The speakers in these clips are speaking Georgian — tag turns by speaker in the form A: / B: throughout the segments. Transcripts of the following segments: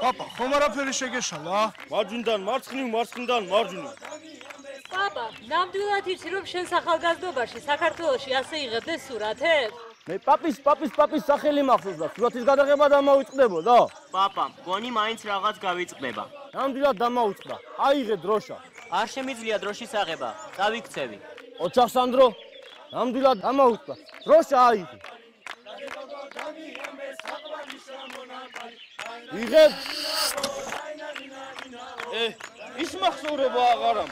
A: Papa, ხომ არაფერი შეგეშალა?
B: მარჯვნიდან მარცხნივ, მარცხნიდან მარჯვნივ.
C: Papa, ნამდვილად იცი რომ შენ სახალგაზრდობაში საქართველოში ასე იღებდეს სურათებს?
B: მე პაპის სახელი მახსოვს და სურათის გადაღება დამოიწყდებოდა.
D: Papa, გონი მაინც რაღაც გავიწყდება.
B: ნამდვილად დამოუწყდა. აიღე დროშა.
D: არ შემიძლია დროშის აღება. დავიქცევი.
B: ოჩახსანდრო, ნამდვილად დამოუწყდა. დროშა აიღე. იღებ. ის მახსოვრება აღარა.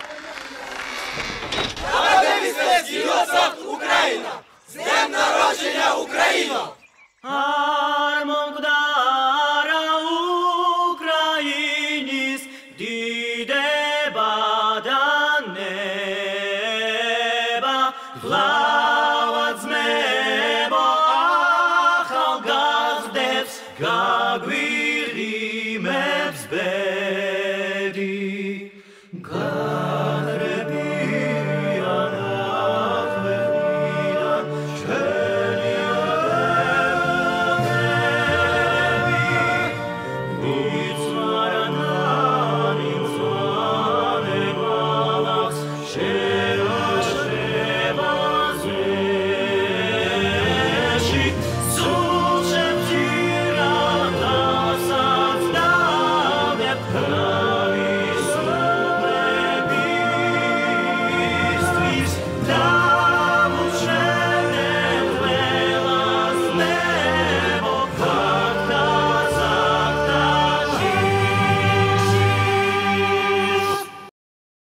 E: Украина! Земля народження Україна!
D: Армогдара Україніс дідеба да неба глава дзмеба ახალგაზრდებს გაგვირიმებს